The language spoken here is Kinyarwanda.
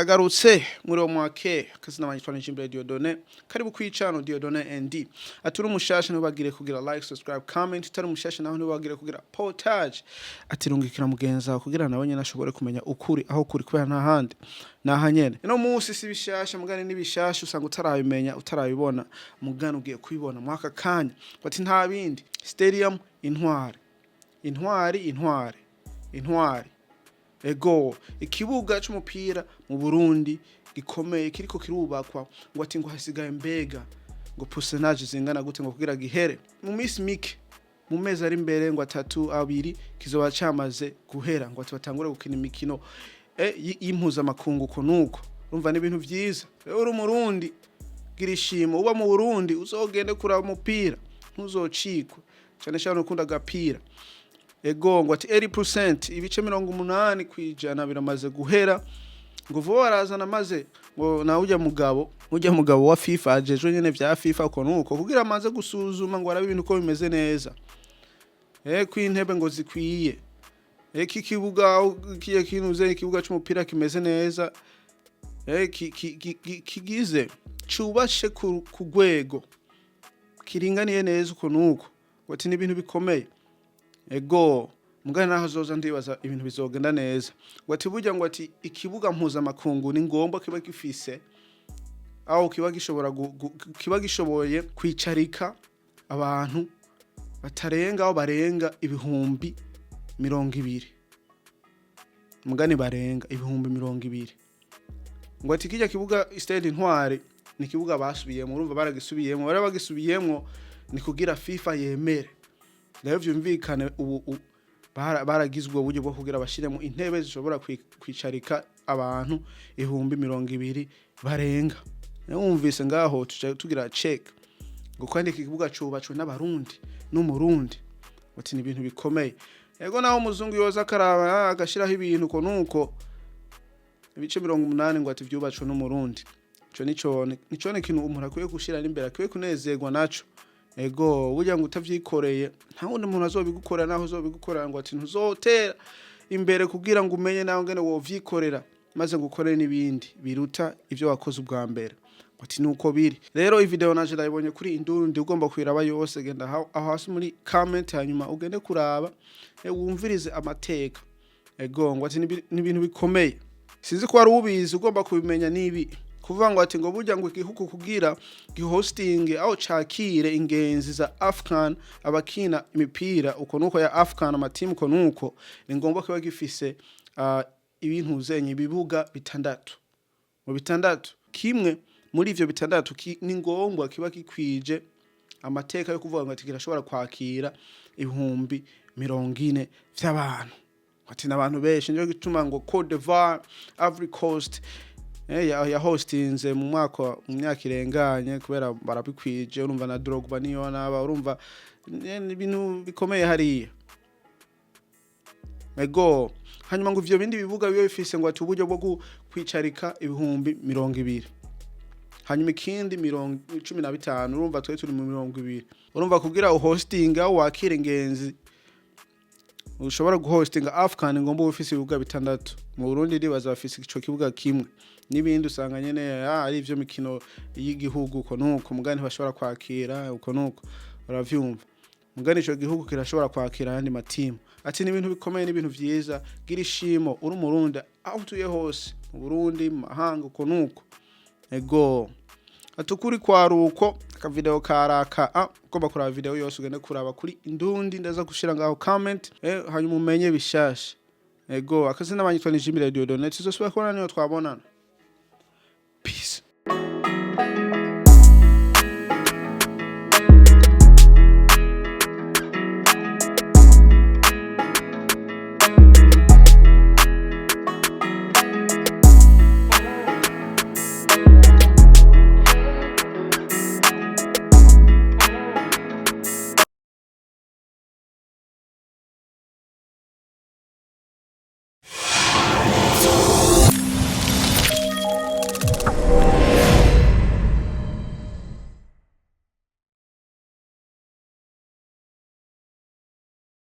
Ndagarutse muri omwake akazina banyitwa imbere Diodone karibu kwicano Diodone ND aturi umushasha nubagire kugira like subscribe comment tari umushasha naho nubagire kugira portage atirungikira mugenza kugira nawe nyene ashobore kumenya ukuri aho kuri kubera nta handi nahanyene ino musi si bishasha mugane nibishasha usanga utarabimenya utarabibona mugane ugiye kwibona mwaka kanya bati nta bindi stadium intwari ego ikibuga c'umupira mu Burundi gikomeye kiriko kirubakwa ngo ati ngo hasigaye mbega ngo personage zingana gute ngo kugira gihere mu miss mike mu mezi ari imbere ngo 3-2 kizoba cyamaze guhera ngo ati batangure gukina imikino y'impuzu amakungu ko nuko urumva n'ibintu vyiza uri umurundi gira ishimo uba mu Burundi uzogende kuraba umupira ntuzocikwa cyane cyane ukunda gapira ego ngo ati 80% ibice 80 kwijana biramaze guhera ngo vuba barazana maze ngo na ujya mugabo wa FIFA ajeje nyene vya FIFA ko nuko kugira amaze gusuzuma ngo arabe ibintu ko bimeze neza kwintebe ngo zikwiye kikibuga kiye kinuze ikibuga c'umupira kimeze neza kigize cubashe ku rwego kiringaniye neza uko nuko ngo ati n'ibintu bikomeye ego mugana naho zoza ndibaza ibintu bizogenda neza ngo ati burya ngo ati ikibuga mpuza makungu ni ngomba kiba gifise aho kiba gishoboye kwicarika abantu batarenga aho barenga ibihumbi 200 mugani barenga ibihumbi 200 ngo ati kijya kibuga Stade Intwari ni kibuga basubiyemo urumva baragisubiyemo ni kugira FIFA yemere Leo vyumvikane ubu baragizwe uburyo bwo kugira bashiremo intebe zishobora kwicarika abantu 200 barenga. Numvise ngaho tugira check ngo kwandika ikibuga cubacwe n'abarundi n'umurundi bati ni ibintu bikomeye. Ego naho umuzungu yoza karaba agashiraho ibintu ko nuko ibice 80 ngo ati vyubacwe n'umurundi. Ico nicone kintu umuntu akwiye gushira n'imbere akwiye kunezerwa naco. Ego burya ngo utavyikoreye nta wundi muntu azobigukora naho uzobigukora ngo ati ntuzotera imbere kugira ngo umenye naho ngene wovyikorera maze gukorera nibindi biruta ivyo wakoze ubwa mbere ati nuko biri rero video naje ndayibonye kuri Indundi ugomba kwiraba yose genda aho hasi muri comment hanyuma ugende kuraba wumvirize amateka ego ngo ati n'ibintu bikomeye sinzi ko ari ubizi ugomba kubimenya nibi kuvuga ngo ati ngo burya ngo igihugu kugira gihosting aho cakire ingenzi za Afghan abakina imipira uko nuko ya Afghan amatimu uko nuko ni ngombwa ko bagifise ibintu zenye bibuga bitandatu mu bitandatu kimwe muri ivyo bitandatu ni ngombwa kiba kikwije amateka yo kuvuga ngo ati kirashobora kwakira 40 vy'abantu ati nabantu benshi nje gituma ngo Côte d'Ivoire Ivory Coast ya hostinze mu myaka irenganye kubera barabikwije urumva na Drogba niyo naba urumva ibintu bikomeye hariya ego hanyuma ngo ivyo bindi bivuga biyo bifise ngo ati uburyo bwo kwicarika 200 hanyuma ikindi 15 urumva twe turi mu 200 urumva kugira uhostinga wakire ingenzi ushobora guhostinga Afghan ngomba ufise ibibuga bitandatu mu Burundi ndibaza bafise ico kibuga kimwe nibindi usanga nyene ari ivyo mikino y'igihugu uko nuko mugani bashobora kwakira uko nuko uravyumva mugani ico gihugu kirashobora kwakira yandi matimu ati n'ibintu bikomeye n'ibintu vyiza gira ishimo uri umurundi aho tuye hose mu Burundi Mumahanga uko nuko ego atukuri kwaruko ka video karaka ugomba kuraba video yose ugende kuraba kuri Indundi ndaza gushira ngaho comment hanyuma umenye bishasha ego akazina banyitwa imbere Diodone tuzosubira kubona niyo twabonana peace.